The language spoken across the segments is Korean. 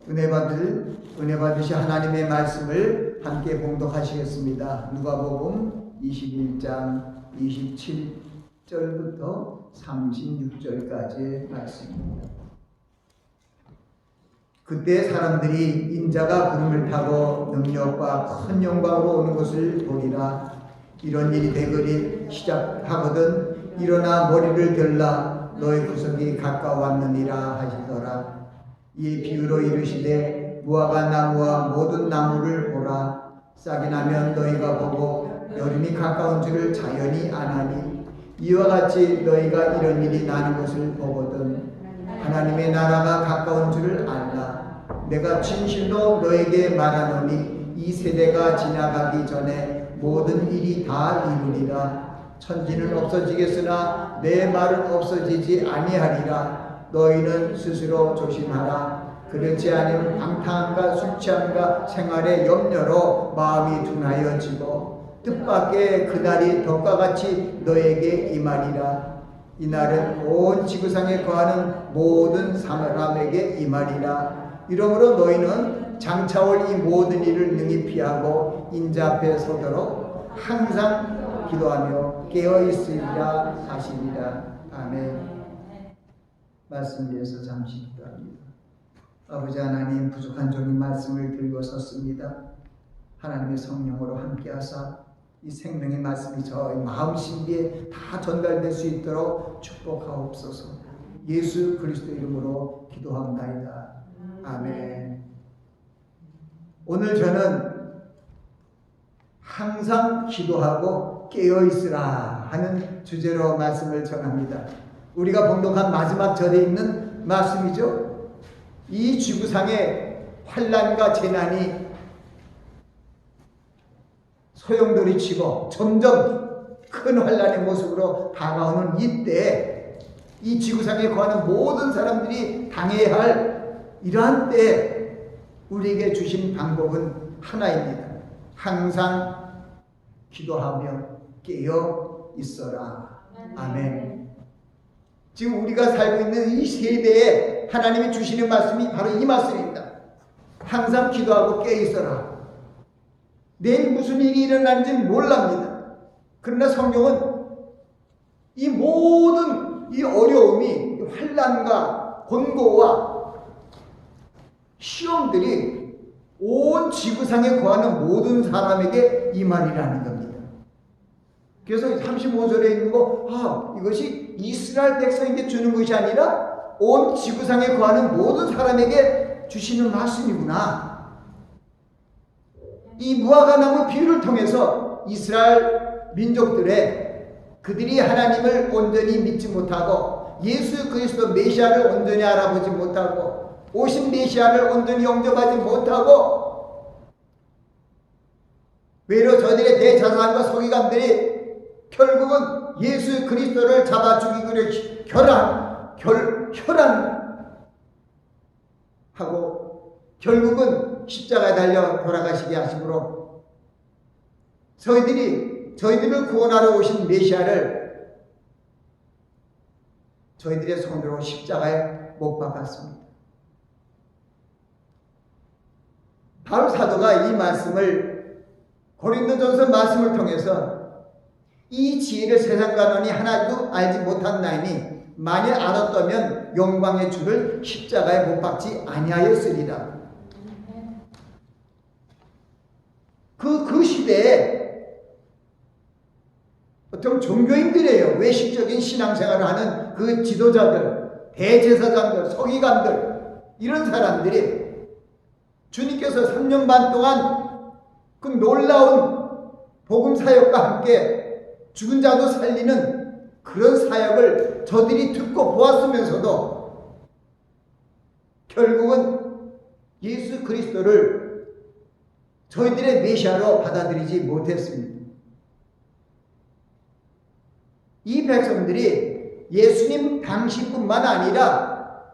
은혜 받으시 하나님의 말씀을 함께 봉독하시겠습니다. 누가복음 21장 27절부터 36절까지의 말씀입니다. 그때 사람들이 인자가 구름을 타고 능력과 큰 영광으로 오는 것을 보리라. 이런 일이 되거니 시작하거든 일어나 머리를 들라 너의 구석이 가까웠느니라 하시더라. 이 비유로 이르시되 무화과 나무와 모든 나무를 보라. 싹이 나면 너희가 보고 여름이 가까운 줄을 자연히 아나니 이와 같이 너희가 이런 일이 나는 것을 보거든 하나님의 나라가 가까운 줄을 알라. 내가 진실로 너에게 말하노니 이 세대가 지나가기 전에 모든 일이 다 이루리라. 천지는 없어지겠으나 내 말은 없어지지 아니하리라. 너희는 스스로 조심하라. 그렇지 않으면 방탕함과 술 취함과 생활의 염려로 마음이 둔하여지고 뜻밖의 그날이 덕과 같이 너에게 임하리라. 이날은 온 지구상에 거하는 모든 사람에게 임하리라. 이러므로 너희는 장차올 이 모든 일을 능히 피하고 인자 앞에 서도록 항상 기도하며 깨어있으리라 하시니라. 아멘. 말씀 위해서 잠시 기도합니다. 아버지 하나님, 부족한 종이 말씀을 들고 섰습니다. 하나님의 성령으로 함께하사 이 생명의 말씀이 저희 마음 신비에 다 전달될 수 있도록 축복하옵소서. 예수 그리스도 이름으로 기도합나이다. 아멘. 오늘 저는 항상 기도하고 깨어있으라 하는 주제로 말씀을 전합니다. 우리가 봉독한 마지막 절에 있는 말씀이죠. 이 지구상의 환난과 재난이 소용돌이치고 점점 큰 환난의 모습으로 다가오는 이때 이 지구상에 거하는 모든 사람들이 당해야 할 이러한 때에 우리에게 주신 방법은 하나입니다. 항상 기도하며 깨어 있어라. 아멘. 지금 우리가 살고 있는 이 세대에 하나님이 주시는 말씀이 바로 이 말씀입니다. 항상 기도하고 깨어 있어라. 내일 무슨 일이 일어나는지는 몰랍니다. 그러나 성경은 이 모든 이 어려움이 환난과 권고와 시험들이 온 지구상에 거하는 모든 사람에게 임하리라는 겁니다. 그래서 35절에 있는 거, 이것이 이스라엘 백성에게 주는 것이 아니라 온 지구상에 거하는 모든 사람에게 주시는 말씀이구나. 이 무화과 나무 비유를 통해서 이스라엘 민족들의 그들이 하나님을 온전히 믿지 못하고 예수 그리스도 메시아를 온전히 알아보지 못하고 오신 메시아를 온전히 영접하지 못하고 외로 저들의 대자사관과 서기관들이 결국은 예수 그리스도를 잡아 죽이기로 혈안하고 결국은 십자가에 달려 돌아가시게 하심으로 저희들을 구원하러 오신 메시아를 저희들의 손으로 십자가에 못 박았습니다. 바울 사도가 이 말씀을 고린도전서 말씀을 통해서 이 지혜를 세상 관원이 하나도 알지 못한나이니 만일 알았다면 영광의 주를 십자가에 못 박지 아니하였으리라. 그 시대에 어떤 종교인들이에요. 외식적인 신앙생활을 하는 그 지도자들, 대제사장들, 서기관들, 이런 사람들이 주님께서 3년 반 동안 그 놀라운 복음 사역과 함께 죽은 자도 살리는 그런 사역을 저들이 듣고 보았으면서도 결국은 예수 그리스도를 저희들의 메시아로 받아들이지 못했습니다. 이 백성들이 예수님 당시뿐만 아니라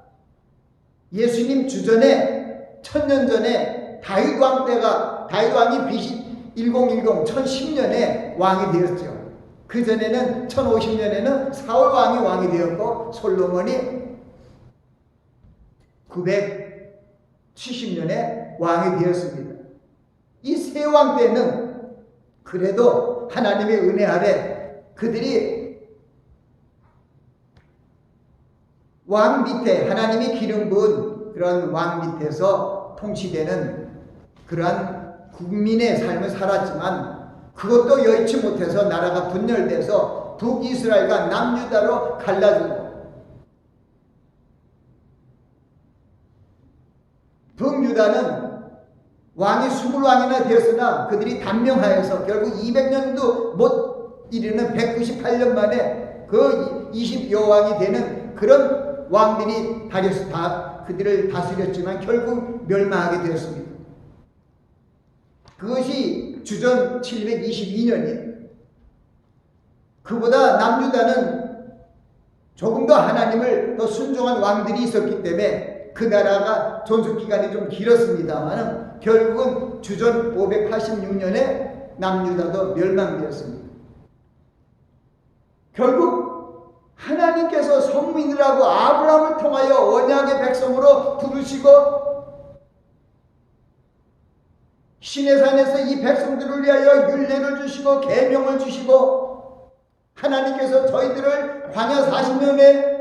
예수님 주전에 1000년 전에 다윗 왕이 BC 1010 1010년에 왕이 되었죠. 그 전에는 1050년에는 사울 왕이 되었고 솔로몬이 70년에 왕이 되었습니다. 이 세 왕 때는 그래도 하나님의 은혜 아래 그들이 왕 밑에 하나님이 기름 부은 그런 왕 밑에서 통치되는 그러한 국민의 삶을 살았지만 그것도 여의치 못해서 나라가 분열돼서 북이스라엘과 남유다로 갈라지고 북유다는 왕이 20왕이나 되었으나 그들이 단명하여서 결국 200년도 못 이르는 198년 만에 그 20여왕이 되는 그런 왕들이 그들을 다스렸지만 결국 멸망하게 되었습니다. 그것이 주전 722년이에요. 그보다 남유다는 조금 더 하나님을 더 순종한 왕들이 있었기 때문에 그 나라가 존속기간이 좀 길었습니다만 결국은 주전 586년에 남유다도 멸망되었습니다. 결국 하나님께서 선민이라고 아브라함을 통하여 언약의 백성으로 부르시고 시내산에서 이 백성들을 위하여 율례를 주시고 계명을 주시고 하나님께서 저희들을 광야 40년의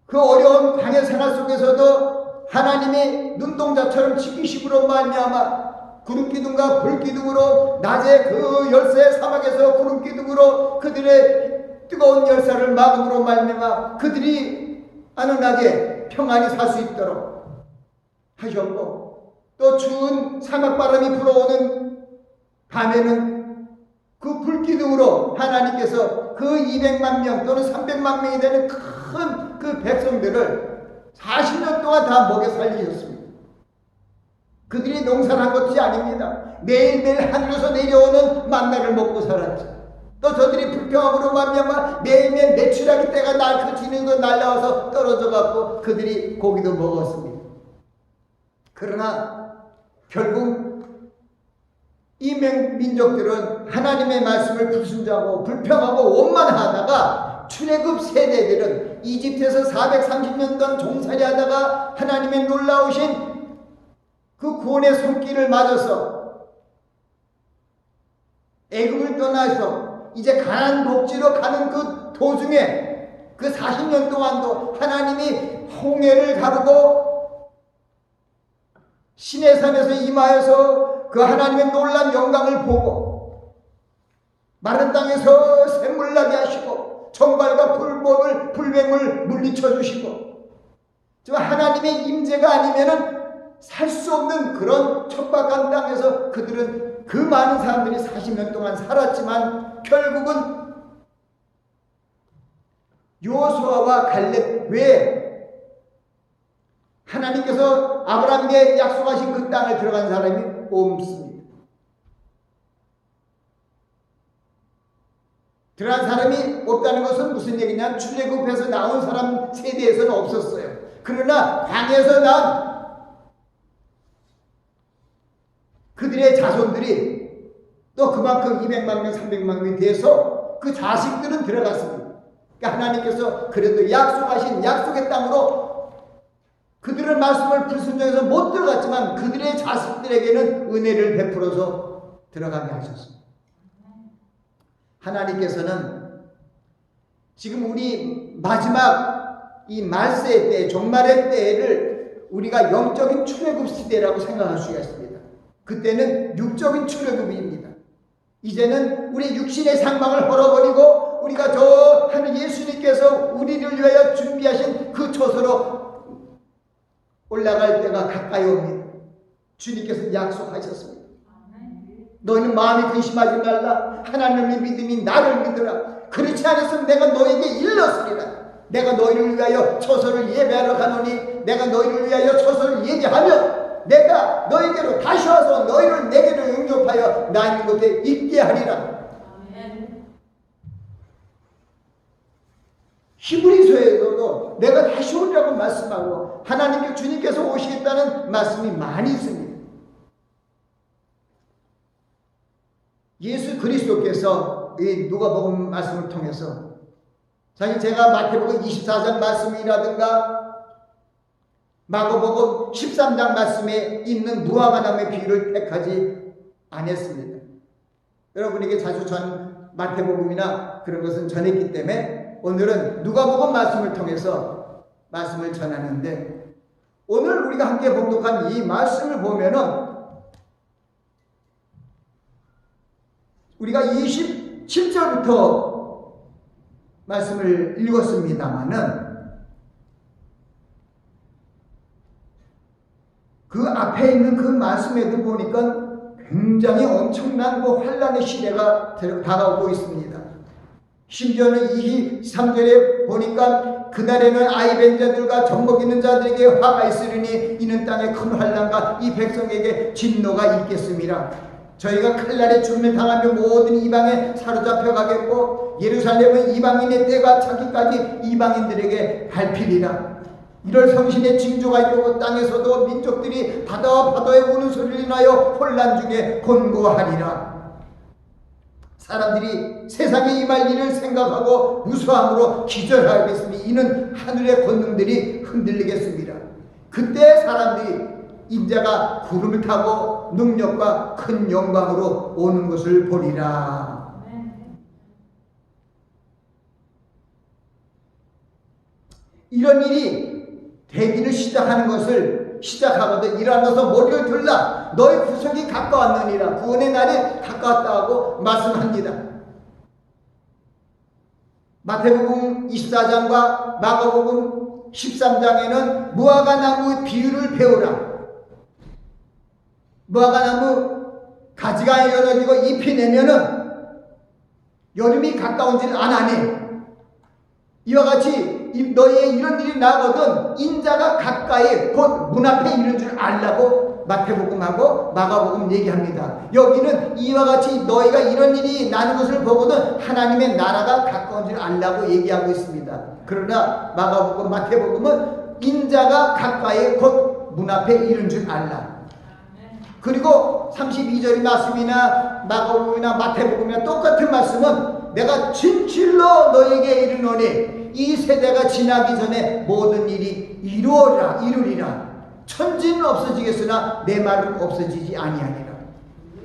그 어려운 광야 생활 속에서도 하나님이 눈동자처럼 지키심으로 말미암아 구름기둥과 불기둥으로 낮에 그 열쇠 사막에서 구름기둥으로 그들의 뜨거운 열쇠를 막음으로 말미암아 그들이 안온하게 평안히 살 수 있도록 하셨고 또 추운 사막바람이 불어오는 밤에는 그 불기둥으로 하나님께서 그 200만 명 또는 300만 명이 되는 큰 그 백성들을 40년 동안 다 먹여 살리셨습니다. 그들이 농사를 한 것이 아닙니다. 매일매일 하늘에서 내려오는 만나를 먹고 살았죠. 또 저들이 불평함으로 말미암아 매일매일 메추라기 때가 날커지는 거 날라와서 떨어져 갖고 그들이 고기도 먹었습니다. 그러나 결국 이 민족들은 하나님의 말씀을 불순종하고 불평하고 원만하다가 출애굽 세대들은 이집트에서 430년 동안 종살이 하다가 하나님의 놀라우신 그 구원의 손길을 맞아서 애굽을 떠나서 이제 가나안 복지로 가는 그 도중에 그 40년 동안도 하나님이 홍해를 가르고 시내산에서 임하여서 그 하나님의 놀란 영광을 보고 마른 땅에서 샘물 나게 하시고 정갈과 불뱀을 물리쳐 주시고 하나님의 임재가 아니면은 살 수 없는 그런 척박한 땅에서 그들은 그 많은 사람들이 40년 동안 살았지만 결국은 여호수아와 갈렙 외에 하나님께서 아브라함에게 약속하신 그 땅을 들어간 사람이 없습니다. 들어간 사람이 없다는 것은 무슨 얘기냐? 출애굽해서 나온 사람 세대에서는 없었어요. 그러나 광야에서 난 그들의 자손들이 또 그만큼 200만 명, 300만 명이 돼서 그 자식들은 들어갔습니다. 그러니까 하나님께서 그래도 약속하신 약속의 땅으로 그들의 말씀을 불순종해서 못 들어갔지만 그들의 자식들에게는 은혜를 베풀어서 들어가게 하셨습니다. 하나님께서는 지금 우리 마지막 이 말세의 때, 종말의 때를 우리가 영적인 출애굽 시대라고 생각할 수가 있습니다. 그때는 육적인 출애굽입니다. 이제는 우리 육신의 상망을 헐어버리고 우리가 저 하는 예수님께서 우리를 위하여 준비하신 그 초소로 올라갈 때가 가까이 옵니다. 주님께서 약속하셨습니다. 너희는 마음이 근심하지 말라. 하나님의 믿음이 나를 믿으라. 그렇지 않았으면 내가 너에게 일렀으리라. 내가 너희를 위하여 초소를 예배하러 가노니 내가 너희를 위하여 초소를 예배하며 내가 너희에게로 다시 와서 너희를 내게로 영접하여 나 있는 곳에 있게 하리라. 히브리서에서도 내가 다시 오리라고 말씀하고 하나님께 주님께서 오시겠다는 말씀이 많이 있습니다. 예수 그리스도께서 이 누가복음 말씀을 통해서 제가 마태복음 24장 말씀이라든가 마가복음 13장 말씀에 있는 무화과 나무의 비유를 택하지 않았습니다. 여러분에게 자주 전 마태복음이나 그런 것은 전했기 때문에 오늘은 누가복음 말씀을 통해서 말씀을 전하는데, 오늘 우리가 함께 봉독한 이 말씀을 보면은 우리가 27절부터 말씀을 읽었습니다마는 그 앞에 있는 그 말씀에도 보니까 굉장히 엄청난 그 환란의 시대가 다가오고 있습니다. 심지어는 23절에 보니까 그날에는 아이 자들과 젖먹이는 자들에게 화가 있으리니 이는 땅에 큰 환란과 이 백성에게 진노가 있겠습니다. 저희가 칼날에 죽음을 당하며 모든 이방에 사로잡혀 가겠고 예루살렘은 이방인의 때가 차기까지 이방인들에게 밟히리라. 이럴 성신의 징조가 있고 땅에서도 민족들이 바다와 바다에 우는 소리를 인하여 혼란 중에 곤고하리라. 사람들이 세상에 임할 일을 생각하고 무수함으로 기절하겠으니 이는 하늘의 권능들이 흔들리겠습니다. 그때 사람들이 인자가 구름을 타고 능력과 큰 영광으로 오는 것을 보리라. 이런 일이 되기를 시작하거든 일어나서 머리를 들라 너의 구속이 가까웠느니라. 구원의 날이 가까웠다 하고 말씀합니다. 마태복음 24장과 마가복음 13장에는 무화과 나무의 비유를 배우라. 무화과 나무 가지가 열어지고 잎이 내면은 여름이 가까운 줄 아나니 이와 같이 너희의 이런 일이 나거든 인자가 가까이 곧 문 앞에 이른 줄 알라고 마태복음하고 마가복음 얘기합니다. 여기는 이와 같이 너희가 이런 일이 나는 것을 보거든 하나님의 나라가 가까운 줄 알라고 얘기하고 있습니다. 그러나 마가복음 마태복음은 인자가 가까이 곧 문 앞에 이른 줄 알라. 그리고 32절의 말씀이나 마가복음이나 마태복음이나 똑같은 말씀은 내가 진실로 너에게 이르노니 이 세대가 지나기 전에 모든 일이 이루리라. 천지는 없어지겠으나 내 말은 없어지지 아니하리라.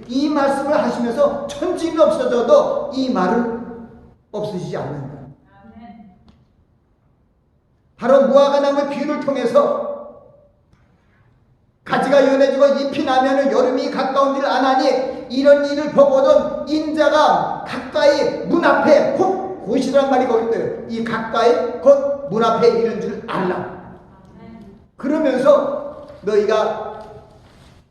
이 말씀을 하시면서 천지는 없어져도 이 말은 없어지지 않는다. 바로 무화과 나무 비유를 통해서 가지가 연해지고 잎이 나면 여름이 가까운 줄 아나니 이런 일을 보거든 인자가 가까이 문 앞에 곧이란 말이 거기 있어요. 이 가까이 곧 문 앞에 이른 줄 알라. 그러면서 너희가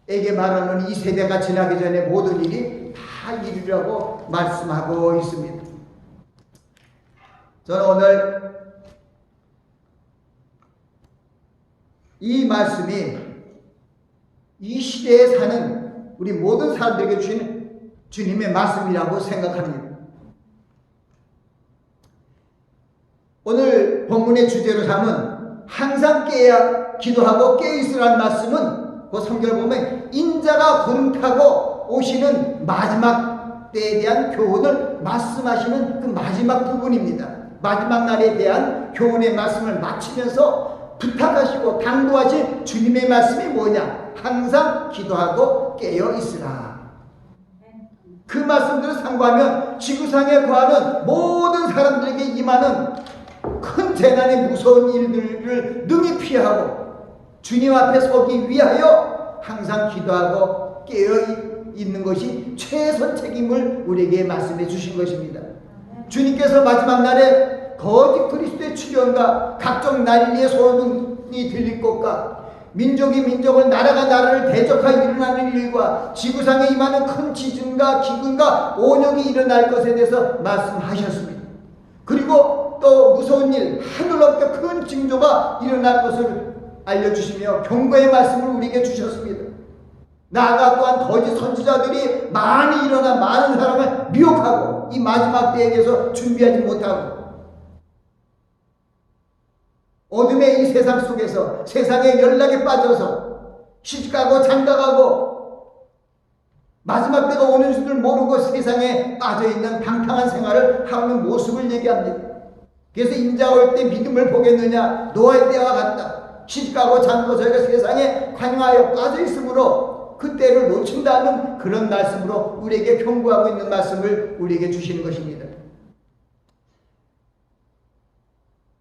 에게 말하는 이 세대가 지나기 전에 모든 일이 다 이루라고 말씀하고 있습니다. 저는 오늘 이 말씀이 이 시대에 사는 우리 모든 사람들에게 주시는 주님의 말씀이라고 생각합니다. 오늘 본문의 주제로 삼은 항상 깨야 기도하고 깨어있으라는 말씀은 그 성경을 보면 인자가 구름 타고 오시는 마지막 때에 대한 교훈을 말씀하시는 그 마지막 부분입니다. 마지막 날에 대한 교훈의 말씀을 마치면서 부탁하시고 당부하신 주님의 말씀이 뭐냐? 항상 기도하고 깨어있으라. 그 말씀들을 상고하면 지구상에 거하는 모든 사람들에게 임하는 큰 재난의 무서운 일들을 능히 피하고 주님 앞에 서기 위하여 항상 기도하고 깨어있는 것이 최선 책임을 우리에게 말씀해 주신 것입니다. 주님께서 마지막 날에 거짓 그리스도의 출현과 각종 난리의 소문이 들릴 것과 민족이 민족을 나라가 나라를 대적하여 일어나는 일과 지구상에 임하는 큰 지진과 기근과 온역이 일어날 것에 대해서 말씀하셨습니다. 그리고 또 무서운 일, 하늘로부터 큰 징조가 일어날 것을 알려주시며 경고의 말씀을 우리에게 주셨습니다. 나아가 또한 거짓 선지자들이 많이 일어나 많은 사람을 미혹하고 이 마지막 때에 대해서 준비하지 못하고 어둠의 이 세상 속에서 세상의 연락에 빠져서 시집가고 장가가고 마지막 때가 오는 줄 모르고 세상에 빠져있는 방탕한 생활을 하는 모습을 얘기합니다. 그래서 인자가 올 때 믿음을 보겠느냐? 노아의 때와 같다. 시집가고 장고 저희가 세상에 관여하여 빠져 있으므로 그 때를 놓친다는 그런 말씀으로 우리에게 경고하고 있는 말씀을 우리에게 주시는 것입니다.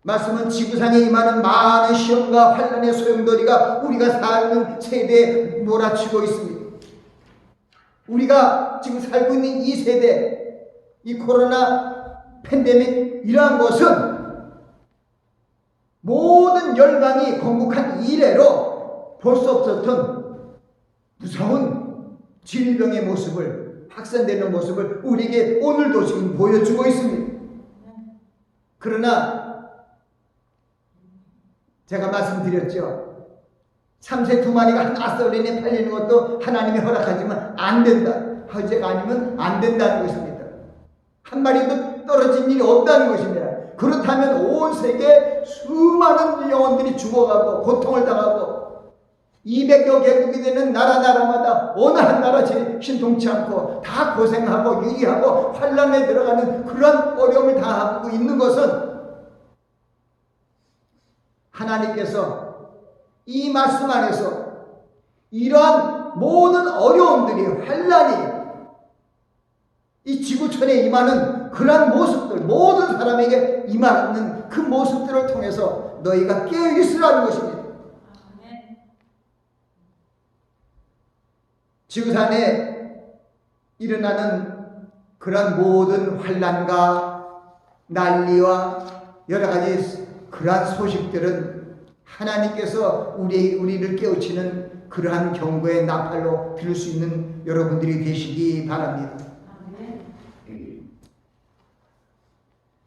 말씀은 지구상에 임하는 많은 시험과 환난의 소용돌이가 우리가 사는 세대에 몰아치고 있습니다. 우리가 지금 살고 있는 이 세대, 이 코로나 팬데믹 이러한 것은 모든 열강이 건국한 이래로 볼 수 없었던 무서운 질병의 모습을, 확산되는 모습을 우리에게 오늘도 지금 보여주고 있습니다. 그러나 제가 말씀드렸죠. 3새 2마리가 한 아싸리에 팔리는 것도 하나님이 허락하지만 안 된다. 허재가 아니면 안 된다는 것입니다. 한 마리도 떨어진 일이 없다는 것입니다. 그렇다면 온 세계 수많은 영혼들이 죽어가고 고통을 당하고 200여 개국이 되는 나라마다 어느 한 나라 신통치 않고 다 고생하고 유리하고 환란에 들어가는 그런 어려움을 당하고 있는 것은 하나님께서 이 말씀 안에서 이러한 모든 어려움들이 환란이 이 지구촌에 임하는 그러한 모습들, 모든 사람에게 임하는 그 모습들을 통해서 너희가 깨어있으라는 것입니다. 지구산에 일어나는 그러한 모든 환란과 난리와 여러 가지 그러한 소식들은 하나님께서 우리를 깨우치는 그러한 경고의 나팔로 들을 수 있는 여러분들이 되시기 바랍니다.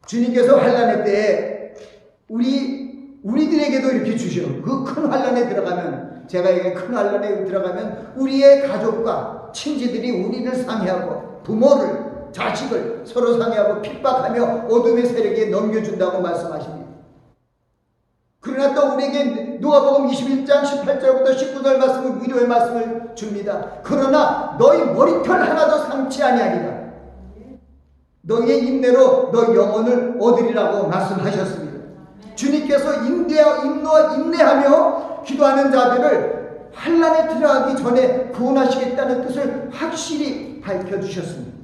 주님께서 환난의 때에 우리들에게도 이렇게 주셔. 그 큰 환난에 들어가면, 제가 이게 큰 환난에 들어가면 우리의 가족과 친지들이 우리를 상해하고 부모를, 자식을 서로 상해하고 핍박하며 어둠의 세력에 넘겨준다고 말씀하십니다. 그러나 또 우리에게 누가복음 21장 18절부터 19절 말씀은 위로의 말씀을 줍니다. 그러나 너희 머리털 하나도 상치 아니하리라. 너희의 인내로 너희 영혼을 얻으리라고 말씀하셨습니다. 주님께서 인내하며 기도하는 자들을 환난에 들어가기 전에 구원하시겠다는 뜻을 확실히 밝혀주셨습니다.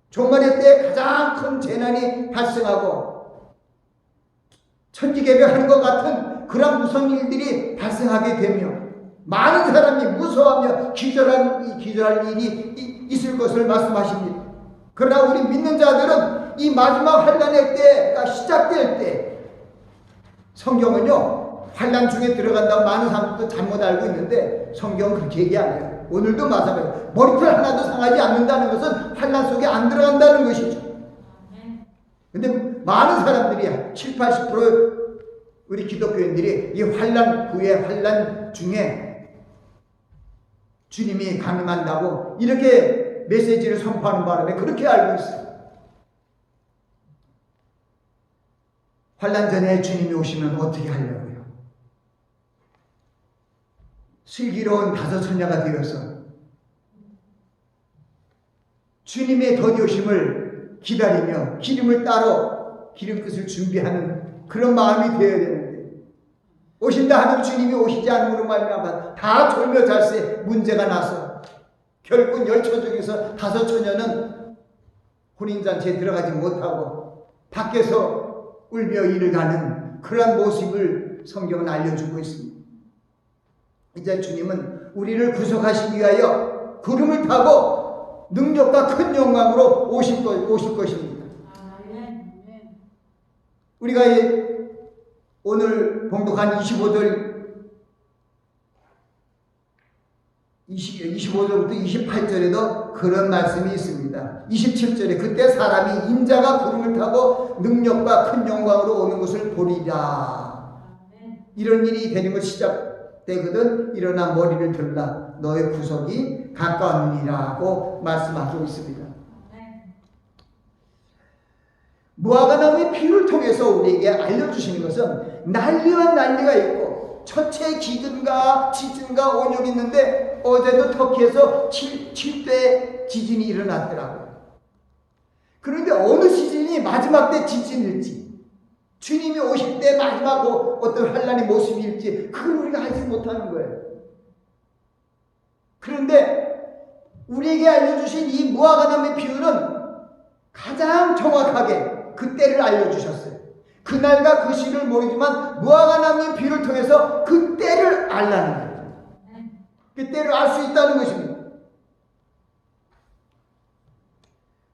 종말의 때 가장 큰 재난이 발생하고 천지개벽하는 것 같은 그런 무서운 일들이 발생하게 되며 많은 사람이 무서워하며 기절할 일이 있을 것을 말씀하십니다. 그러나 우리 믿는 자들은 이 마지막 환난의 때가 시작될 때, 성경은요 환난 중에 들어간다고 많은 사람들도 잘못 알고 있는데 성경은 그렇게 얘기 안 해요. 오늘도 마찬가지예요. 머리털 하나도 상하지 않는다는 것은 환난 속에 안 들어간다는 것이죠. 근데 많은 사람들이 70, 80% 우리 기독교인들이 이 환난 후에 환난 중에 주님이 강림한다고 이렇게 메시지를 선포하는 바람에 그렇게 알고 있어요. 환난 전에 주님이 오시면 어떻게 하려고요? 슬기로운 다섯처녀가 되어서 주님의 더디오심을 기다리며 기름을 따러 기름끝을 준비하는 그런 마음이 되어야 되는데, 오신다 하는 주님이 오시지 않음으로 말미암아 다 졸며잘세 문제가 나서 결국 10처 중에서 5처녀는 혼인잔치에 들어가지 못하고 밖에서 울며 이를 가는 그러한 모습을 성경은 알려주고 있습니다. 이제 주님은 우리를 구속하시기 위하여 구름을 타고 능력과 큰 영광으로 오실 것입니다. 우리가 오늘 봉독한 25절부터 28절에도 그런 말씀이 있습니다. 27절에 그때 사람이 인자가 구름을 타고 능력과 큰 영광으로 오는 것을 보리라. 이런 일이 되는 것이 시작되거든 일어나 머리를 들라 너의 구속이 가까웠느니라고 말씀하고 있습니다. 무화과나무의 피를 통해서 우리에게 알려주시는 것은 난리와 난리가 있고 첫째 지진과 온역이 있는데 어제도 터키에서 7대 지진이 일어났더라고요. 그런데 어느 지진이 마지막 때 지진일지 주님이 오실 때 마지막 어떤 환란의 모습일지 그걸 우리가 알지 못하는 거예요. 그런데 우리에게 알려주신 이 무화과나무의 비유는 가장 정확하게 그 때를 알려주셨어요. 그날과 그 시를 모르지만 무화과나무의 비유를 통해서 그 때를 알라는 거예요. 그 때를 알 수 있다는 것입니다.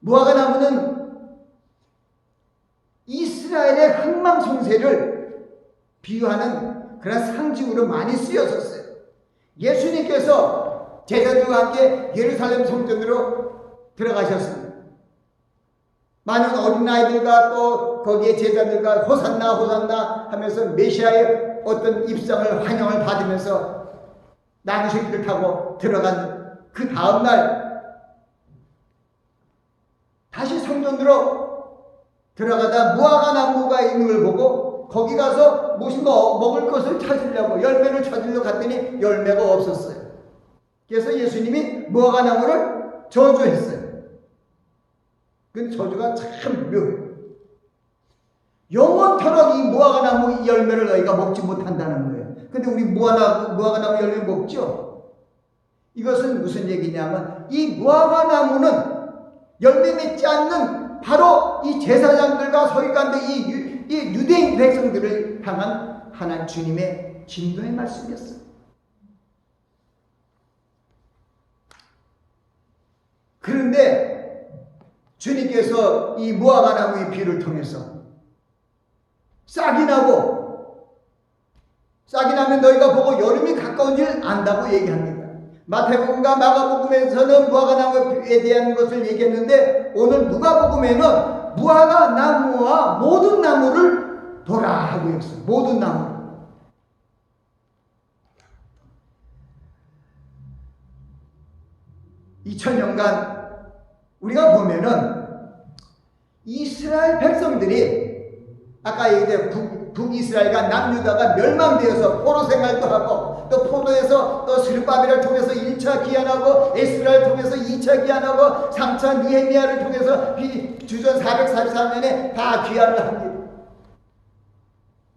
무화과나무는 이스라엘의 흥망성쇠를 비유하는 그런 상징으로 많이 쓰였었어요. 예수님께서 제자들과 함께 예루살렘 성전으로 들어가셨습니다. 많은 어린아이들과 또 거기에 제자들과 호산나 호산나 하면서 메시아의 어떤 입성을 환영을 받으면서 나무새끼를 타고 들어간 그 다음날 다시 성전으로 들어가다 무화과나무가 있는 걸 보고 거기 가서 무엇인가 먹을 것을 찾으려고 열매를 찾으려고 갔더니 열매가 없었어요. 그래서 예수님이 무화과나무를 저주했어요. 그 저주가 참 묘해요. 영원토록 이 무화과나무 열매를 너희가 먹지 못한다는 거예요. 근데 우리 무화과나무 열매 먹죠? 이것은 무슨 얘기냐면 이 무화과나무는 열매 맺지 않는 바로 이 제사장들과 서기관들 이 유대인 백성들을 향한 하나님 주님의 진노의 말씀이었어요. 그런데 주님께서 이 무화과나무의 비유를 통해서 싹이 나면 너희가 보고 여름이 가까운 줄 안다고 얘기합니다. 마태복음과 마가복음에서는 무화과나무에 대한 것을 얘기했는데 오늘 누가복음에는 무화과나무와 모든 나무를 보라 하고 있어요. 모든 나무. (2000년간) 우리가 보면은 이스라엘 백성들이 아까 얘기했던 북이스라엘과 남유다가 멸망되어서 포로 생활도 하고 또 포로에서 또 스룹바벨을 통해서 1차 귀환하고 에스라를 통해서 2차 귀환하고 3차 느헤미야를 통해서 주전 444년에 다 귀환을 합니다.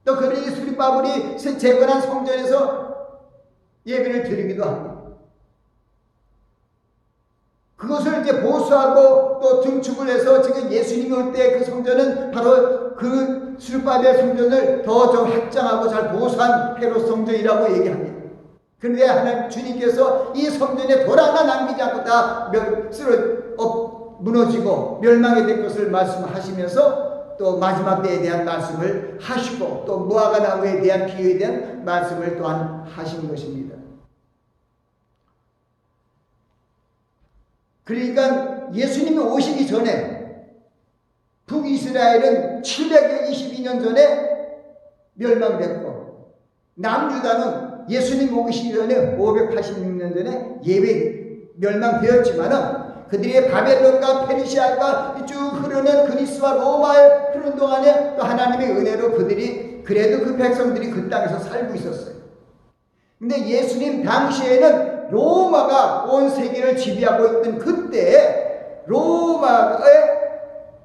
또 그들이 스룹바벨이 재건한 성전에서 예배를 드리기도 합니다. 그것을 이제 보수하고 또 증축을 해서 지금 예수님이 올 때 그 성전은 바로 그 스룹바벨 성전을 더 좀 확장하고 잘 보수한 헤롯 성전이라고 얘기합니다. 그런데 하나님 주님께서 이 성전에 돌 하나 남기지 않고 다 무너지고 멸망이 될 것을 말씀하시면서 또 마지막 때에 대한 말씀을 하시고 또 무화과나무에 대한 비유에 대한 말씀을 또한 하신 것입니다. 그러니까 예수님이 오시기 전에 북이스라엘은 722년 전에 멸망됐고 남유다는 예수님 오시기 전에 586년 전에 멸망되었지만은 그들이 바벨론과 페르시아가 쭉 흐르는 그리스와 로마에 흐르는 동안에 또 하나님의 은혜로 그들이 그래도 그 백성들이 그 땅에서 살고 있었어요. 근데 예수님 당시에는 로마가 온 세계를 지배하고 있던 그때에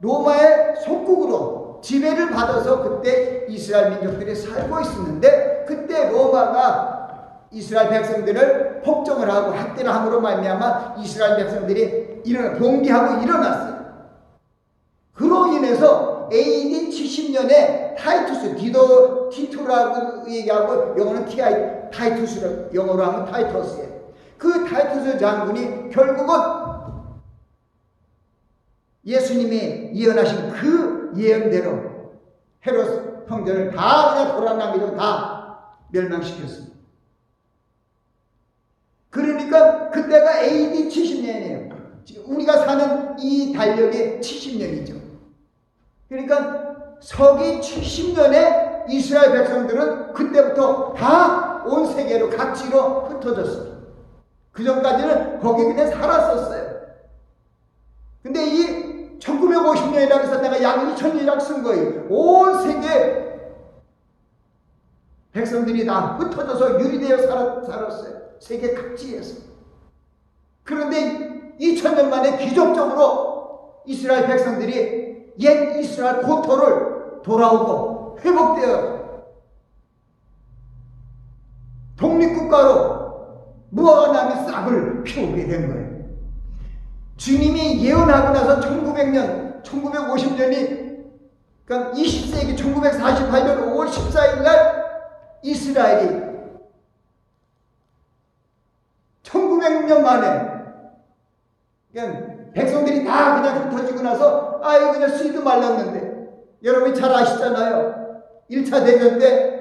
로마의 속국으로 지배를 받아서 그때 이스라엘 민족들이 살고 있었는데 그때 로마가 이스라엘 백성들을 폭정을 하고 학대를 함으로 말미암아 이스라엘 백성들이 봉기하고 일어났어요. 그로 인해서 AD 70년에 타이투스 티투라고 얘기하고 영어는 타이투스라고 영어로 하면 타이투스예요. 그 타이투스 장군이 결국은 예수님이 예언하신 그 예언대로 헤롯 성전을 다 그냥 돌아남기고 다 멸망시켰습니다. 그러니까 그때가 AD 70년이에요. 우리가 사는 이 달력이 70년이죠. 그러니까 서기 70년에 이스라엘 백성들은 그때부터 다 온 세계로 각지로 흩어졌습니다. 그 전까지는 거기 그냥 살았었어요. 근데 이 1950년이라고 해서 내가 약 2000년이라고 쓴 거예요. 온 세계 백성들이 다 흩어져서 유리되어 살았어요. 세계 각지에서. 그런데 2000년 만에 기적적으로 이스라엘 백성들이 옛 이스라엘 고토를 돌아오고 회복되어 독립국가로 무화과 나무의 싹을 피우게 된 거예요. 주님이 예언하고 나서 1900년, 1950년이, 그러니까 20세기 1948년 5월 14일 날 이스라엘이 1900년 만에, 그냥 백성들이 다 그냥 흩어지고 나서, 아유, 그냥 씨도 말랐는데, 여러분이 잘 아시잖아요. 1차 대전 때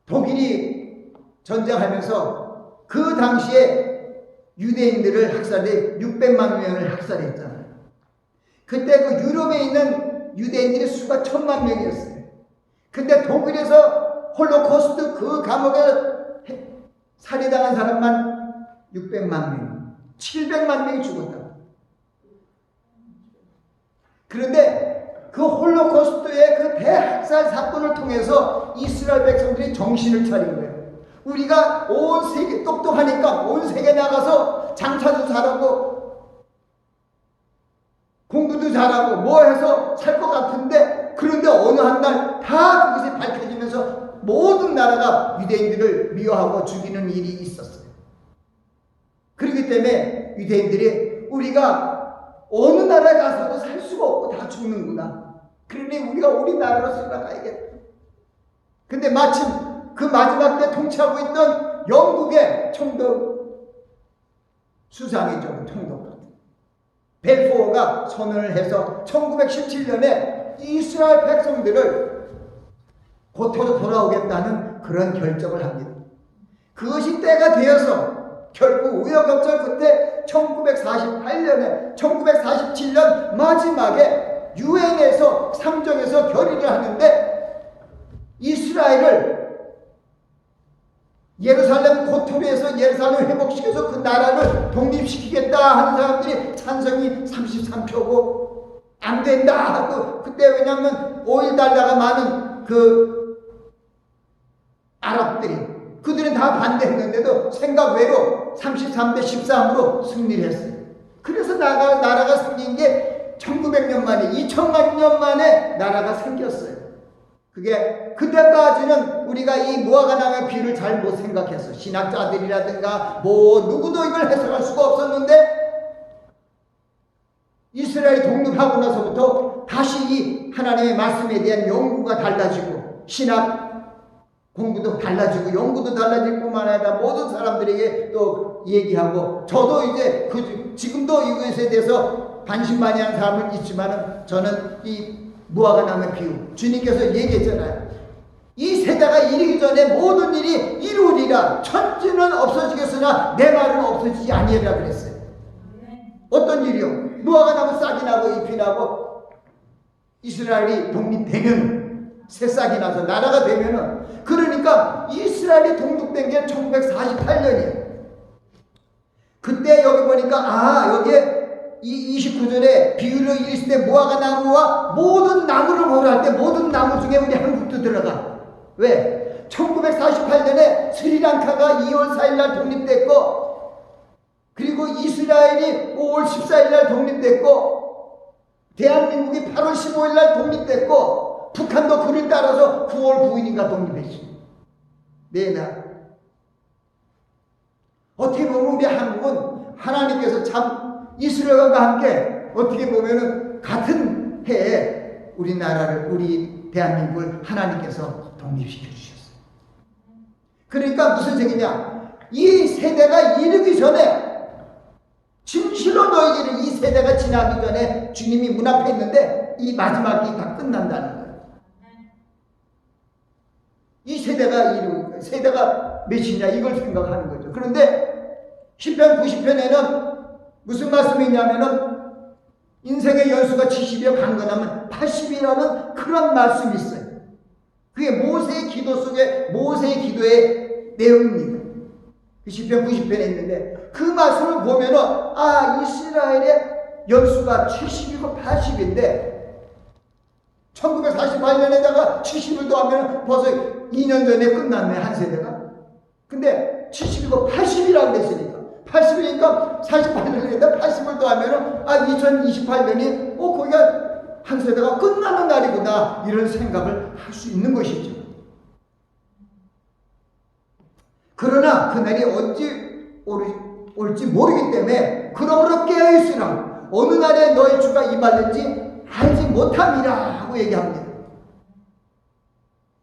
독일이 전쟁하면서 그 당시에 유대인들을 학살해 600만 명을 학살했잖아요. 그때 그 유럽에 있는 유대인들의 수가 1000만 명이었어요. 근데 독일에서 홀로코스트 그 감옥에 살해당한 사람만 600만 명, 700만 명이 죽었다. 그런데 그 홀로코스트의 그 대학살 사건을 통해서 이스라엘 백성들이 정신을 차린 거예요. 우리가 온 세계 똑똑하니까 온 세계 나가서 장사도 잘하고 공부도 잘하고 뭐 해서 살 것 같은데, 그런데 어느 한 날 다 그것이 밝혀지면서 모든 나라가 유대인들을 미워하고 죽이는 일이 있었어요. 그렇기 때문에 유대인들이 우리가 어느 나라에 가서도 살 수가 없고 다 죽는구나. 그러니 우리가 우리나라로 살아가야겠다. 근데 마침 그 마지막 때 통치하고 있던 영국의 총독 수상이죠. 총독 벨포어가 선언을 해서 1917년에 이스라엘 백성들을 고토로 돌아오겠다는 그런 결정을 합니다. 그것이 때가 되어서 결국 우여곡절 끝에 1948년에 1947년 마지막에 유엔에서 상정에서 결의를 하는데, 이스라엘을 예루살렘 고토로에서 예루살렘을 회복시켜서 그 나라를 독립시키겠다 하는 사람들이 찬성이 33표고 안 된다 하고, 그때 왜냐하면 오일 달러가 많은 그 아랍들이, 그들은 다 반대했는데도 생각 외로 33대 13으로 승리를 했어요. 그래서 나라가 생긴 게 1900년 만에, 2000만 년 만에 나라가 생겼어요. 그게 그때까지는 우리가 이 무화과 나무의 비유를 잘 못 생각했어. 신학자들이라든가 뭐 누구도 이걸 해석할 수가 없었는데, 이스라엘이 독립하고 나서부터 다시 이 하나님의 말씀에 대한 연구가 달라지고 신학 공부도 달라지고 연구도 달라질 뿐만 아니라 모든 사람들에게 또 얘기하고, 저도 이제 지금도 이것에 대해서 반신반의하는 사람은 있지만은 저는 이 무화과 나무의 비유, 주님께서 얘기했잖아요. 이 세대가 이르기 전에 모든 일이 이루리라. 천지는 없어지겠으나 내 말은 없어지지 아니하리라 그랬어요. 어떤 일이요? 무화과 나무 싹이 나고 잎이 나고 이스라엘이 독립되면, 새싹이 나서 나라가 되면은, 그러니까 이스라엘이 독립된 게 1948년이에요. 그때 여기 보니까 여기에 이 29절에 비유를 읽을 때 무화과 나무와 모든 나무를 보라 할 때 모든 나무 중에 우리 한국도 들어가. 왜? 1948년에 스리랑카가 2월 4일 날 독립됐고, 그리고 이스라엘이 5월 14일 날 독립됐고, 대한민국이 8월 15일 날 독립됐고, 북한도 그를 따라서 9월 9일인가 독립했죠. 네 날. 어떻게 보면 우리 한국은 하나님께서 참 이스라엘과 함께 어떻게 보면은 같은 해에 우리나라를, 우리 대한민국을 하나님께서 독립시켜 주셨어요. 그러니까 무슨 얘기냐? 이 세대가 이르기 전에, 진실로 너희들은 이 세대가 지나기 전에 주님이 문 앞에 있는데 이 마지막이 다 끝난다는 거예요. 이 세대가 이르고, 세대가 몇이냐 이걸 생각하는 거죠. 그런데 시편 90편에는 무슨 말씀이 있냐면은 인생의 연수가 70이여 강건하면 80이라는 그런 말씀이 있어요. 그게 모세의 기도 속에, 모세의 기도의 내용입니다. 그 시편 90편에 있는데 그 말씀을 보면은 이스라엘의 연수가 70이고 80인데 1948년에다가 70을 더하면 벌써 2년 전에 끝났네, 한 세대가. 근데 70이고 80이라고 그랬으니까 80이니까 48년에다 80을 더하면 2028년이 거기가 한 세대가 끝나는 날이구나 이런 생각을 할 수 있는 것이죠. 그러나 그날이 언제 올지 모르기 때문에 그러므로 깨어있으라. 어느 날에 너희 주가 임하는지 알지 못함이라 하고 얘기합니다.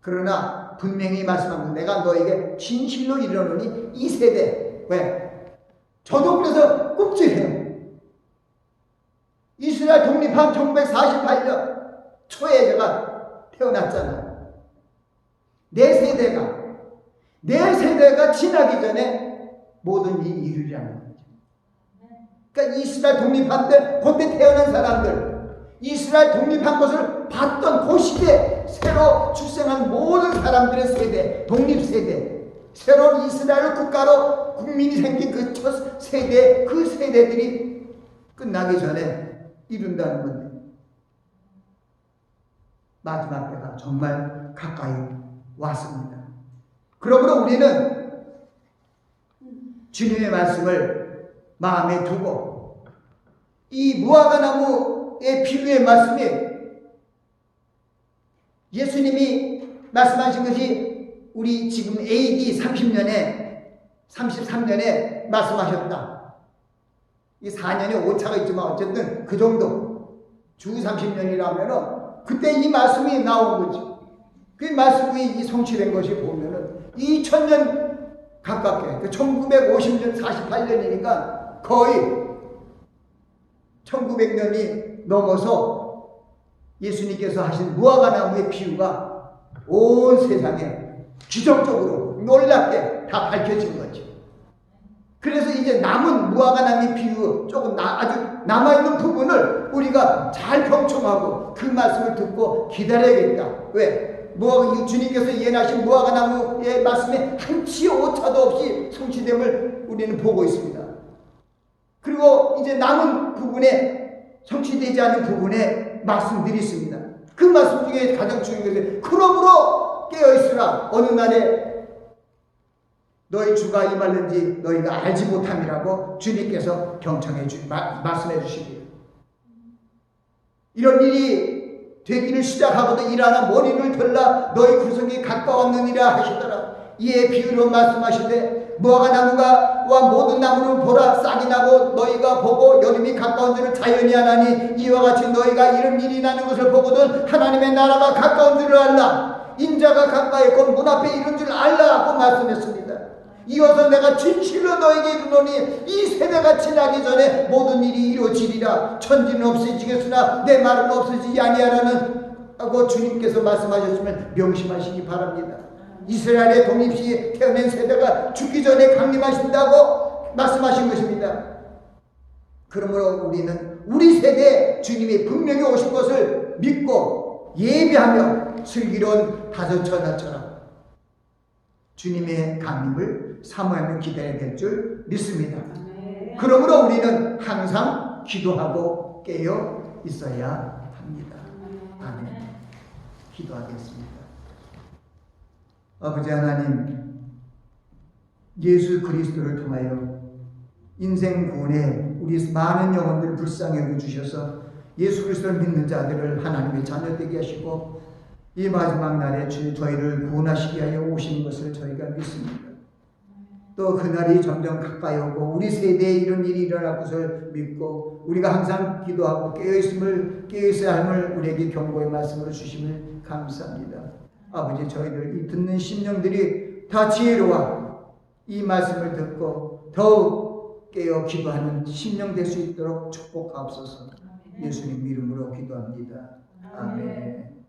그러나 분명히 말씀합니다. 내가 너에게 진실로 이르노니 이 세대, 왜? 저도 그래서 끔찍해요. 이스라엘 독립한 1948년 초에 제가 태어났잖아요. 내 세대가 지나기 전에 모든 일이 이루리라는 거죠. 그러니까 이스라엘 독립한 때 그때 태어난 사람들, 이스라엘 독립한 것을 봤던 그 시대 새로 출생한 모든 사람들의 세대, 독립세대, 새로운 이스라엘 국가로 국민이 생긴 그 첫 세대, 그 세대들이 끝나기 전에 이룬다는 건데 마지막 때가 정말 가까이 왔습니다. 그러므로 우리는 주님의 말씀을 마음에 두고 이 무화과나무의 비유의 말씀이 예수님이 말씀하신 것이 우리 지금 AD 33년에 말씀하셨다. 이 4년에 오차가 있지만 어쨌든 그 정도 주 30년이라면은 그때 이 말씀이 나온 거지. 그 말씀이 성취된 것이 보면은 2000년 가깝게 1950년 48년이니까 거의 1900년이 넘어서 예수님께서 하신 무화과나무의 비유가 온 세상에 기적적으로 놀랍게 다 밝혀진 거죠. 그래서 이제 남은 무화과나무의 비유 조금 아주 남아있는 부분을 우리가 잘 경청하고 그 말씀을 듣고 기다려야겠다. 왜? 주님께서 예언하신 무화과나무의 말씀에 한치 오차도 없이 성취됨을 우리는 보고 있습니다. 그리고 이제 남은 부분에 성취되지 않은 부분에 말씀들이 있습니다. 그 말씀 중에 가장 중요한 것은 그러므로 깨어있으라. 어느 날에 너희 주가 임하는지 너희가 알지 못함이라고 주님께서 말씀해 주십니다. 이런 일이 되기를 시작하거든 일하나 머리를 들라 너희 구석이 가까웠느니라 하시더라. 이에 비유로 말씀하시되 무화과나무와 모든 나무를 보라 싹이 나고 너희가 보고 여름이 가까운 줄을 자연히 하나니 이와 같이 너희가 이런 일이 나는 것을 보거든 하나님의 나라가 가까운 줄을 알라. 인자가 가까이 곧 문 앞에 이른 줄 알라고 말씀했습니다. 이어서 내가 진실로 너에게 이르노니 이 세대가 지나기 전에 모든 일이 이루어지리라. 천지는 없어지겠으나 내 말은 없어지지 아니하라는 하고 주님께서 말씀하셨으면 명심하시기 바랍니다. 이스라엘의 독립시 태어난 세대가 죽기 전에 강림하신다고 말씀하신 것입니다. 그러므로 우리는 우리 세대에 주님이 분명히 오실 것을 믿고 예비하며 슬기로운 다섯 처자처럼 주님의 강림을 사모하며 기다려야 될 줄 믿습니다. 그러므로 우리는 항상 기도하고 깨어 있어야 합니다. 아멘. 기도하겠습니다. 아버지 하나님, 예수 그리스도를 통하여 인생 구원에 우리 많은 영혼들을 불쌍히 여겨주셔서 예수 그리스도를 믿는 자들을 하나님의 자녀 되게 하시고 이 마지막 날에 저희를 구원하시기 위하여 오시는 것을 저희가 믿습니다. 또 그날이 점점 가까이 오고 우리 세대에 이런 일이 일어날 것을 믿고 우리가 항상 기도하고 깨어있어야 함을 우리에게 경고의 말씀으로 주심을 감사합니다. 아버지, 저희들 이 듣는 심령들이 다 지혜로워 이 말씀을 듣고 더욱 깨어 기도하는 심령 될 수 있도록 축복하옵소서. 예수님 이름으로 기도합니다. 아멘.